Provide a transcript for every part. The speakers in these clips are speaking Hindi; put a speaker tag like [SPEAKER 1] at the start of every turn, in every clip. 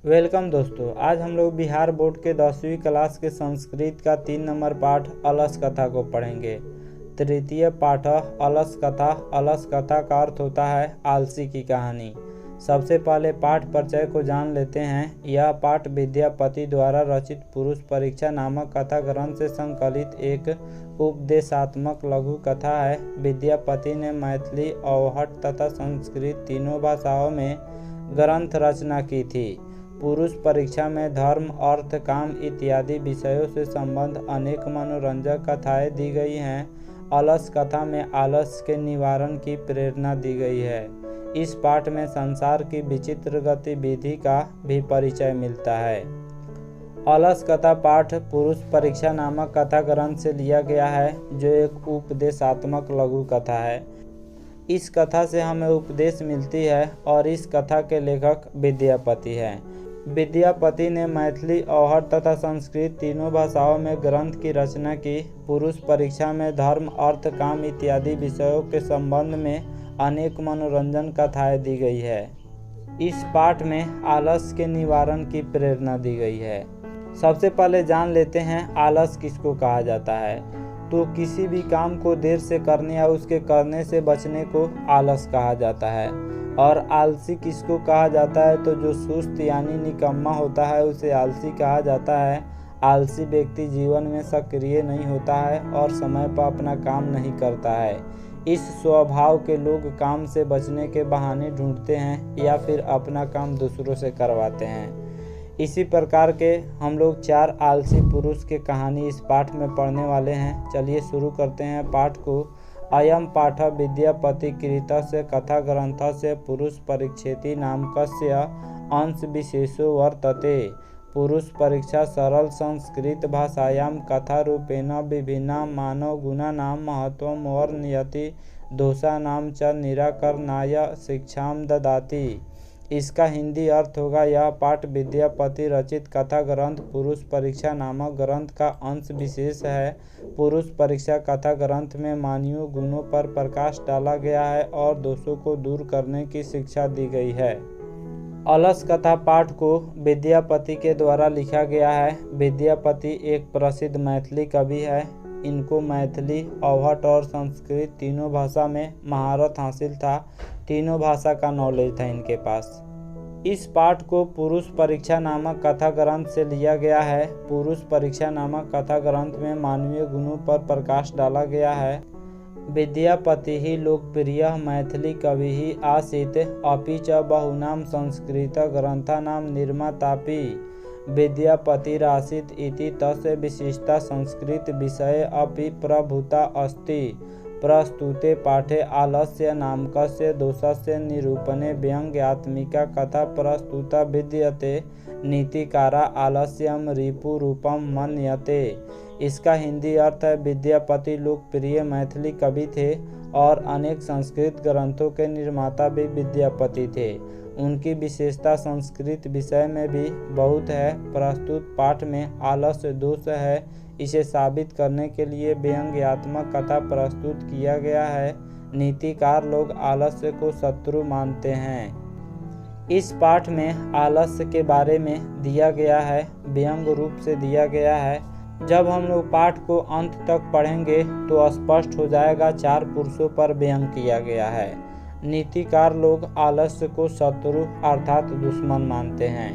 [SPEAKER 1] वेलकम दोस्तों। आज हम लोग बिहार बोर्ड के 10वीं क्लास के संस्कृत का 3 नंबर पाठ अलस कथा को पढ़ेंगे। तृतीय पाठ अलस कथा। अलस कथा का अर्थ होता है आलसी की कहानी। सबसे पहले पाठ परिचय को जान लेते हैं। यह पाठ विद्यापति द्वारा रचित पुरुष परीक्षा नामक कथा ग्रंथ से संकलित एक उपदेशात्मक लघु कथा है। विद्यापति ने मैथिली, अवहट तथा संस्कृत तीनों भाषाओं में ग्रंथ रचना की थी। पुरुष परीक्षा में धर्म, अर्थ, काम इत्यादि विषयों से संबंध अनेक मनोरंजक कथाएं दी गई हैं। अलस कथा में आलस के निवारण की प्रेरणा दी गई है। इस पाठ में संसार की विचित्र गतिविधि का भी परिचय मिलता है। अलस कथा पाठ पुरुष परीक्षा नामक कथा ग्रंथ से लिया गया है, जो एक उपदेशात्मक लघु कथा है। इस कथा से हमें उपदेश मिलती है और इस कथा के लेखक विद्यापति हैं। विद्यापति ने मैथिली, अवहट तथा संस्कृत तीनों भाषाओं में ग्रंथ की रचना की। पुरुष परीक्षा में धर्म, अर्थ, काम इत्यादि विषयों के संबंध में अनेक मनोरंजन कथाएं दी गई है। इस पाठ में आलस के निवारण की प्रेरणा दी गई है। सबसे पहले जान लेते हैं आलस किसको कहा जाता है। तो किसी भी काम को देर से करने या उसके करने से बचने को आलस कहा जाता है। और आलसी किसको कहा जाता है, तो जो सुस्त यानी निकम्मा होता है उसे आलसी कहा जाता है। आलसी व्यक्ति जीवन में सक्रिय नहीं होता है और समय पर अपना काम नहीं करता है। इस स्वभाव के लोग काम से बचने के बहाने ढूंढते हैं या फिर अपना काम दूसरों से करवाते हैं। इसी प्रकार के हम लोग 4 आलसी पुरुष की कहानी इस पाठ में पढ़ने वाले हैं। चलिए शुरू करते हैं पाठ को। अयम पाठ विद्यापति कृतस्य कथा ग्रंथस्य पुरुष परीक्षेति नामकस्य अंश विशेषो वर्तते। पुरुष परीक्षा सरल संस्कृत भाषायां कथा रूपेण विभिन्ना मानव गुणानां महत्वं वर्णयति, दोषानां च निराकरणाय शिक्षां ददाति। इसका हिंदी अर्थ होगा, यह पाठ विद्यापति रचित कथा ग्रंथ पुरुष परीक्षा नामक ग्रंथ का अंश विशेष है। पुरुष परीक्षा कथा ग्रंथ में मानवीय गुणों पर प्रकाश डाला गया है और दोषों को दूर करने की शिक्षा दी गई है। अलस कथा पाठ को विद्यापति के द्वारा लिखा गया है। विद्यापति एक प्रसिद्ध मैथिली कवि है। इनको मैथिली, अवहट और संस्कृत तीनों भाषा में महारत हासिल था। तीनों भाषा का नॉलेज था इनके पास। इस पाठ को पुरुष परीक्षा नामक कथा ग्रंथ से लिया गया है। पुरुष परीक्षा नामक कथा ग्रंथ में मानवीय गुणों पर प्रकाश डाला गया है। विद्यापति ही लोकप्रिय मैथिली कवि ही आसीत्, अपि च बहुनां संस्कृत ग्रंथानां निर्मातापि विद्यापतिरासीत् इति तस्य विशिष्टा संस्कृत विषये अपि प्रभुता अस्ति। प्रस्तुते पाठे आलस्य नामकस्य दोषस्य निरूपणे व्यंग्यात्मिका कथा प्रस्तुता विद्यते। नीतिकारा आलस्यं रिपुरूपं मन्यते। इसका हिंदी अर्थ है, विद्यापति लोकप्रिय मैथिली कवि थे और अनेक संस्कृत ग्रंथों के निर्माता भी विद्यापति थे। उनकी विशेषता संस्कृत विषय में भी बहुत है। प्रस्तुत पाठ में आलस्य दोष है, इसे साबित करने के लिए व्यंग्यात्मक कथा प्रस्तुत किया गया है। नीतिकार लोग आलस्य को शत्रु मानते हैं। इस पाठ में आलस्य के बारे में दिया गया है, व्यंग रूप से दिया गया है। जब हम लोग पाठ को अंत तक पढ़ेंगे तो स्पष्ट हो जाएगा 4 पुरुषों पर व्यंग किया गया है। नीतिकार लोग आलस्य को शत्रु अर्थात दुश्मन मानते हैं।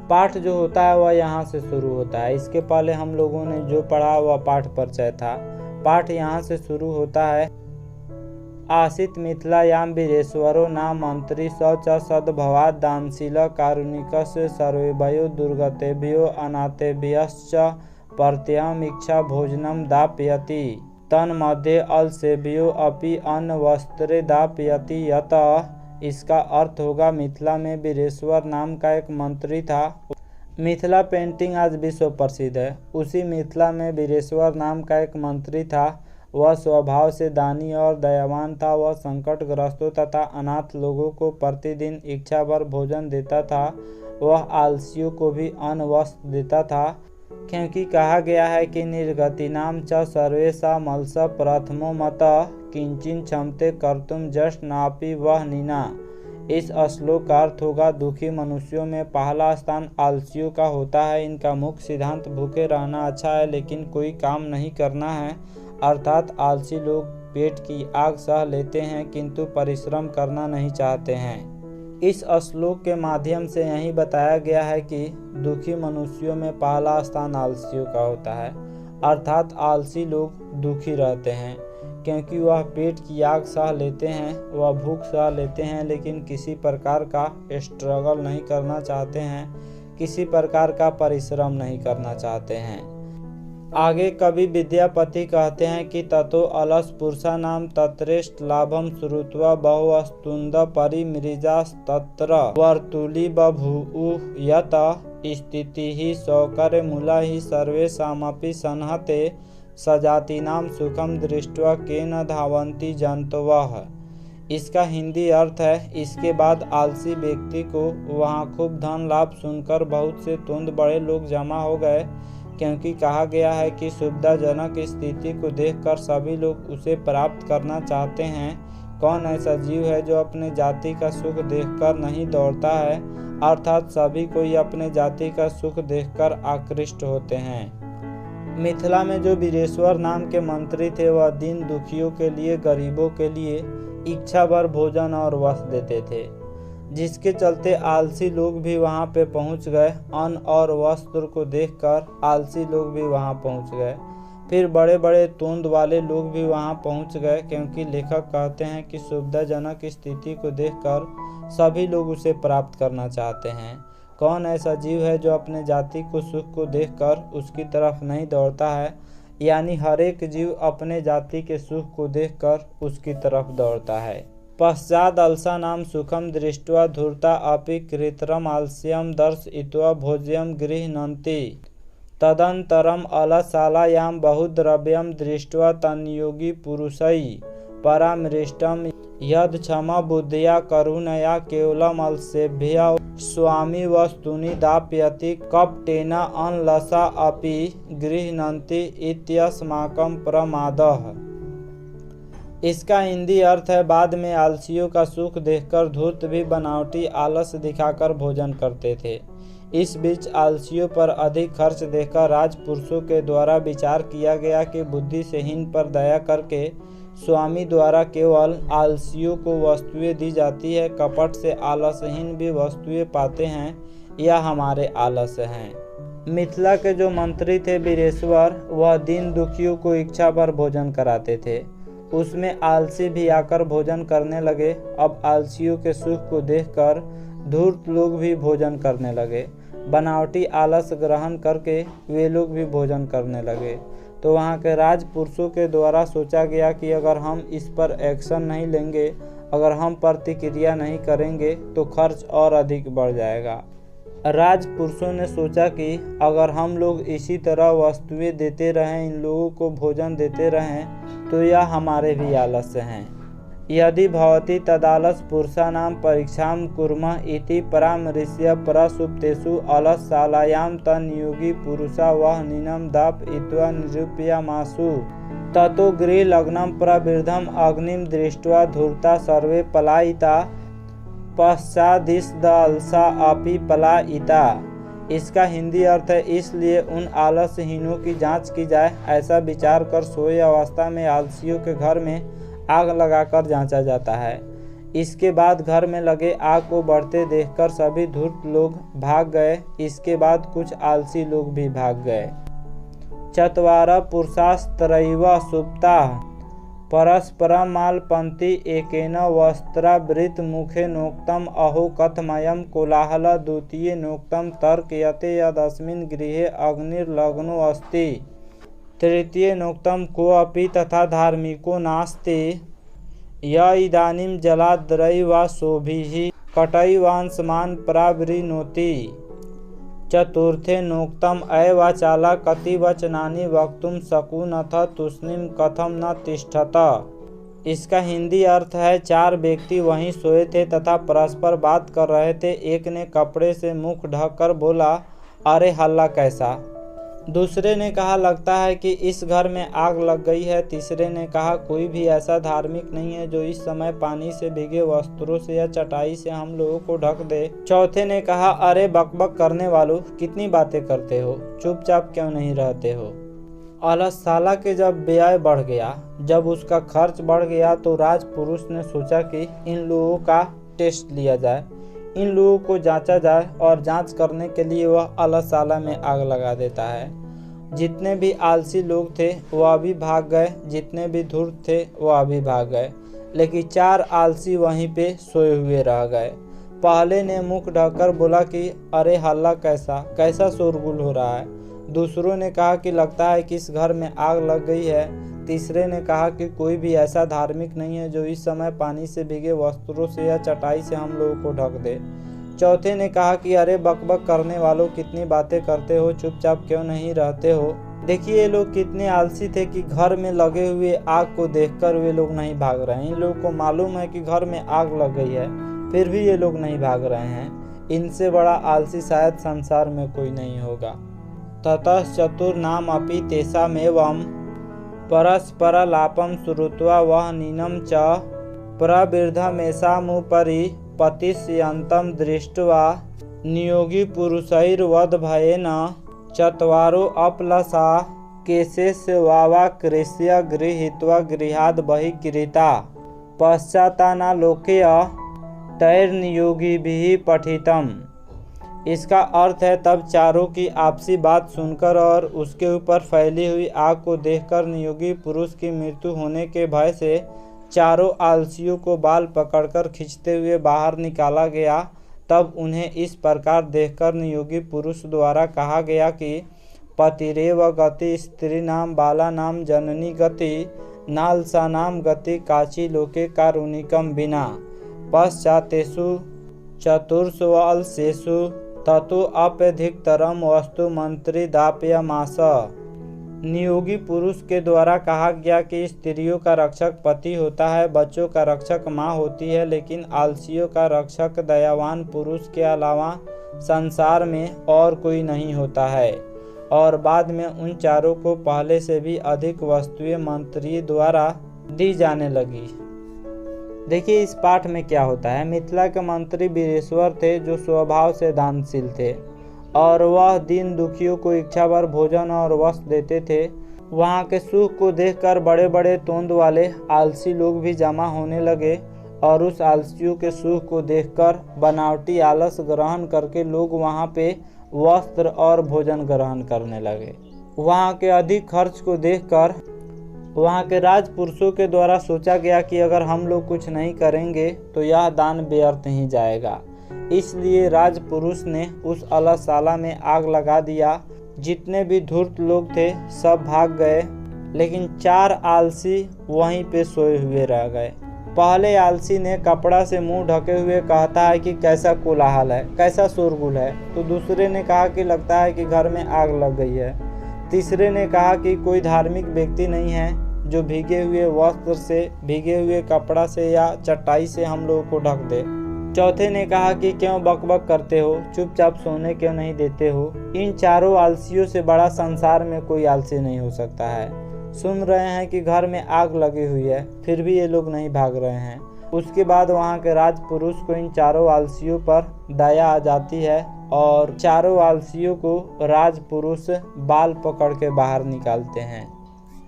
[SPEAKER 1] पाठ जो होता है वह यहाँ से शुरू होता है। इसके पहले हम लोगों ने जो पढ़ा वह पाठ परिचय था। पाठ यहाँ से शुरू होता है। आसीत् मिथिलायां वीरेश्वरो नाम मंत्री स च सद्भवात् दानशील कारुणिकस्य सर्वेभ्यो दुर्गतेभ्यो अनाथेभ्यश्च प्रत्यहमिच्छा भोजनं दापयति। तन्मध्ये अलसेभ्यो अपि अन्न वस्त्रे दापयति। यतः इसका अर्थ होगा, मिथिला में वीरेश्वर नाम का एक मंत्री था। मिथिला पेंटिंग आज विश्व प्रसिद्ध है। उसी मिथिला में वीरेश्वर नाम का एक मंत्री था। वह स्वभाव से दानी और दयावान था। वह संकटग्रस्तों तथा अनाथ लोगों को प्रतिदिन इच्छा भर भोजन देता था। वह आलसियों को भी अन्न वस्त्र देता था, क्योंकि कहा गया है कि निर्गतिनां च सर्वेषामल्स प्रथमो मतः किंचिन क्षमते कर्तुम जस्ट नापि वह नीना। इस श्लोक का अर्थ होगा, दुखी मनुष्यों में पहला स्थान आलसियों का होता है। इनका मुख्य सिद्धांत भूखे रहना अच्छा है लेकिन कोई काम नहीं करना है। अर्थात आलसी लोग पेट की आग सह लेते हैं किंतु परिश्रम करना नहीं चाहते हैं। इस श्लोक के माध्यम से यही बताया गया है कि दुखी मनुष्यों में पहला स्थान आलसियों का होता है। अर्थात आलसी लोग दुखी रहते हैं क्योंकि वह पेट की आग सह लेते हैं, वह भूख सह लेते हैं लेकिन किसी प्रकार का स्ट्रगल नहीं करना चाहते हैं, किसी प्रकार का परिश्रम नहीं करना चाहते हैं। आगे कवि विद्यापति कहते हैं कि ततो अलस पुरुषानाम तत्रेष्ट लाभम श्रुत्वा बहुवस्तुंद परिमृजास्तत्र वर्तुली बभूव यत स्थिति ही सौकर्य मूला ही सर्वेषामपि संहते सजातीनाम सुखम दृष्ट्वा केन धावन्ति जंतवः। इसका हिंदी अर्थ है, इसके बाद आलसी व्यक्ति को वहाँ खूब धन लाभ सुनकर बहुत से तुंद बड़े लोग जमा हो गए, क्योंकि कहा गया है कि सुविधाजनक स्थिति को देखकर सभी लोग उसे प्राप्त करना चाहते हैं। कौन ऐसा जीव है जो अपने जाति का सुख देखकर नहीं दौड़ता है? अर्थात सभी कोई अपने जाति का सुख देखकर आकृष्ट होते हैं। मिथिला में जो वीरेश्वर नाम के मंत्री थे, वह दीन दुखियों के लिए, गरीबों के लिए इच्छा भर भोजन और वस्त्र देते थे, जिसके चलते आलसी लोग भी वहां पे पहुंच गए। अन्न और वस्त्र को देखकर आलसी लोग भी वहां पहुंच गए। फिर बड़े बड़े तोंद वाले लोग भी वहां पहुंच गए, क्योंकि लेखक कहते हैं कि सुविधाजनक स्थिति को देखकर सभी लोग उसे प्राप्त करना चाहते हैं। कौन ऐसा जीव है जो अपने जाति को सुख को देखकर उसकी तरफ नहीं दौड़ता है? यानी हर एक जीव अपने जाति के सुख को देखकर उसकी तरफ दौड़ता है। पश्चात अलसा नाम सुखम दृष्ट्वा धूर्ता अपि कृत्रम आलस्यम दर्शयित्वा भोज्यम गृह्णन्ति तदंतरम अलसालायाम बहुद्रव्यम दृष्ट्वा तन्योगी पुरुषै परामृष्टम यद क्षमा बुद्धिया करुणया केवलम अलसेभ्य स्वामी वस्तुनि दाप्यति कपटेन अनलसा अपि गृह्णन्ति इत्यस्माकं प्रमादः। इसका हिंदी अर्थ है, बाद में आलसियों का सुख देखकर धूर्त भी बनावटी आलस दिखाकर भोजन करते थे। इस बीच आलसियों पर अधिक खर्च देखकर राजपुरुषों के द्वारा विचार किया गया कि बुद्धि से हीन पर दया करके स्वामी द्वारा केवल आलसियों को वस्तुएं दी जाती है, कपट से आलसहीन भी वस्तुएं पाते हैं, यह हमारे आलस हैं। मिथिला के जो मंत्री थे वीरेश्वर, वह दीन दुखियों को इच्छा भर भोजन कराते थे। उसमें आलसी भी आकर भोजन करने लगे। अब आलसियों के सुख को देखकर धूर्त लोग भी भोजन करने लगे। बनावटी आलस ग्रहण करके वे लोग भी भोजन करने लगे। तो वहाँ के राजपुरुषों के द्वारा सोचा गया कि अगर हम इस पर एक्शन नहीं लेंगे, अगर हम प्रतिक्रिया नहीं करेंगे तो खर्च और अधिक बढ़ जाएगा। राजपुरुषों ने सोचा कि अगर हम लोग इसी तरह वस्तुएं देते रहें, इन लोगों को भोजन देते रहें, तो यह हमारे भी आलस्य हैं। यदि भवति तदालस पुरुषाणाम परीक्षाम कुर्मः इति परामृश्य परसुप्तेषु अलसशालायां तन्योगी पुरुषा वह नीनम दापयित्वा निरूपयामासु ततो गृहलग्नं प्रवृद्धम् अग्निं दृष्ट्वा धूर्ता सर्वे पलायिता पश्चादिदलसा अपि पलायिता। इसका हिंदी अर्थ है, इसलिए उन आलसहीनों की जांच की जाए। ऐसा विचार कर सोए अवस्था में आलसियों के घर में आग लगाकर जांचा जाता है। इसके बाद घर में लगे आग को बढ़ते देखकर सभी धूर्त लोग भाग गए। इसके बाद कुछ आलसी लोग भी भाग गए। चत्वारः पुरुषास्त्रैव सुप्ताः परस्परमालपन्ति एकेन वस्त्रावृत मुखे नोक्तम अहो कथमयं कोलाहल द्वितीय नोक्तम तर्कयते यदस्मिन् गृहे अग्निर्लग्नो अस्ति तृतीय नोक्तम कोऽपि तथा धार्मिको नास्ति य इदानीं जलाद्रैवा शोभिः कटैवांशमान् प्रावृणोति चतुर्थे नोक्तम अवाचाला कति वचनानि वक्तुं शकुनथ तूष्णीं कथम न तिष्ठत। इसका हिंदी अर्थ है, चार व्यक्ति वहीं सोए थे तथा परस्पर बात कर रहे थे। एक ने कपड़े से मुख ढककर बोला, अरे हल्ला कैसा। दूसरे ने कहा लगता है कि इस घर में आग लग गई है। तीसरे ने कहा कोई भी ऐसा धार्मिक नहीं है जो इस समय पानी से भीगे वस्त्रों से या चटाई से हम लोगों को ढक दे। चौथे ने कहा अरे बकबक करने वालों, कितनी बातें करते हो, चुपचाप क्यों नहीं रहते हो। अलस-साला के जब व्यय बढ़ गया, जब उसका खर्च बढ़ गया तो राजपुरुष ने सोचा कि इन लोगों का टेस्ट लिया जाए, इन लोगों को जांचा जाए और जांच करने के लिए वह अलस-साला में आग लगा देता है। जितने भी आलसी लोग थे वह अभी भाग गए, जितने भी धूर्त थे वह अभी भाग गए, लेकिन 4 आलसी वहीं पे सोए हुए रह गए। पहले ने मुख ढककर बोला कि अरे हल्ला कैसा शोरगुल हो रहा है। दूसरों ने कहा कि लगता है कि इस घर में आग लग गई है। तीसरे ने कहा कि कोई भी ऐसा धार्मिक नहीं है जो इस समय पानी से भीगे वस्त्रों से या चटाई से हम लोगों को ढक दे। चौथे ने कहा कि अरे बकबक करने वालों, कितनी बातें करते हो, चुपचाप क्यों नहीं रहते हो। देखिए ये लोग कितने आलसी थे कि घर में लगे हुए आग को देखकर वे लोग नहीं भाग रहे हैं। इन लोगों को मालूम है कि घर में आग लग गई है, फिर भी ये लोग नहीं भाग रहे हैं। इनसे बड़ा आलसी शायद संसार में कोई नहीं होगा। ततः चतुर्नाम अपि तेषामेवं परस्परलापं श्रुत्वा वह नीनं च प्रवृद्धमेषामुपरि पतिष्यन्तं दृष्ट्वा नियोगी पुरुषैर्वद्भयेन चत्वारो अपलसा केशेष्वावाकृष्य गृहीत्वा गृहाद् बहिर्गृहीता पश्चातानालोक्य तैर्नियोगिभिः पठितम्। इसका अर्थ है तब चारों की आपसी बात सुनकर और उसके ऊपर फैली हुई आग को देखकर नियोगी पुरुष की मृत्यु होने के भय से चारों आलसियों को बाल पकड़कर खींचते हुए बाहर निकाला गया। तब उन्हें इस प्रकार देखकर नियोगी पुरुष द्वारा कहा गया कि पतिरेव गति स्त्रीणाम बालानाम जननी गति नालसानाम गति काची लोके कारुणिकम बिना पश्चातेषु चतुर्षु अलसेषु ततो अप्यधिकतरम वस्तु मंत्री दाप्यमास। नियोगी पुरुष के द्वारा कहा गया कि स्त्रियों का रक्षक पति होता है, बच्चों का रक्षक माँ होती है, लेकिन आलसियों का रक्षक दयावान पुरुष के अलावा संसार में और कोई नहीं होता है। और बाद में उन चारों को पहले से भी अधिक वस्तुएं मंत्री द्वारा दी जाने लगी। देखिए इस पाठ में क्या होता है। मिथिला के मंत्री वीरेश्वर थे जो स्वभाव से दानशील थे और वह दीन दुखियों को इच्छा भर भोजन और वस्त्र देते थे। वहाँ के सुख को देखकर बड़े बड़े तोंद वाले आलसी लोग भी जमा होने लगे और उस आलसियों के सुख को देखकर बनावटी आलस ग्रहण करके लोग वहाँ पे वस्त्र और भोजन ग्रहण करने लगे। वहाँ के अधिक खर्च को देखकर वहाँ के राजपुरुषों के द्वारा सोचा गया कि अगर हम लोग कुछ नहीं करेंगे तो यह दान व्यर्थ ही जाएगा। इसलिए राजपुरुष ने उस अलस-साला में आग लगा दिया। जितने भी धूर्त लोग थे सब भाग गए, लेकिन 4 आलसी वहीं पे सोए हुए रह गए। पहले आलसी ने कपड़ा से मुंह ढके हुए कहता है कि कैसा कोलाहल है, कैसा शोरगुल है। तो दूसरे ने कहा कि लगता है कि घर में आग लग गई है। तीसरे ने कहा कि कोई धार्मिक व्यक्ति नहीं है जो भीगे हुए वस्त्र से, भीगे हुए कपड़ा से या चटाई से हम लोगों को ढक दे। चौथे ने कहा कि क्यों बकबक करते हो, चुपचाप सोने क्यों नहीं देते हो। इन चारों आलसियों से बड़ा संसार में कोई आलसी नहीं हो सकता है। सुन रहे हैं कि घर में आग लगी हुई है, फिर भी ये लोग नहीं भाग रहे हैं। उसके बाद वहाँ के राजपुरुष को इन चारों आलसियों पर दया आ जाती है और चारों आलसियों को राजपुरुष बाल पकड़ के बाहर निकालते हैं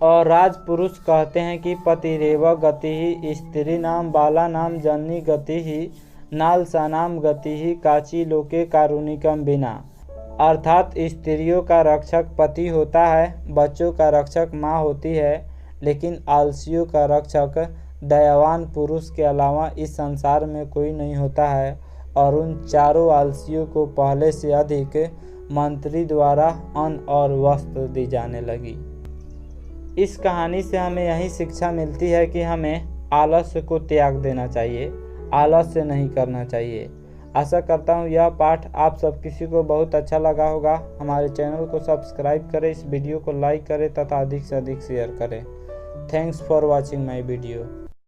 [SPEAKER 1] और राजपुरुष कहते हैं कि पतिरेव गति ही स्त्री नाम बाला नाम जननी गति ही नालसानाम गति ही काची लोके कारुणिकम बिना। अर्थात स्त्रियों का रक्षक पति होता है, बच्चों का रक्षक माँ होती है, लेकिन आलसियों का रक्षक दयावान पुरुष के अलावा इस संसार में कोई नहीं होता है। और उन चारों आलसियों को पहले से अधिक मंत्री द्वारा अन्न और वस्त्र दी जाने लगी। इस कहानी से हमें यही शिक्षा मिलती है कि हमें आलस्य को त्याग देना चाहिए, आलस्य नहीं करना चाहिए। आशा करता हूँ यह पाठ आप सब किसी को बहुत अच्छा लगा होगा। हमारे चैनल को सब्सक्राइब करें, इस वीडियो को लाइक करें तथा अधिक से अधिक शेयर करें। Thanks for watching my video.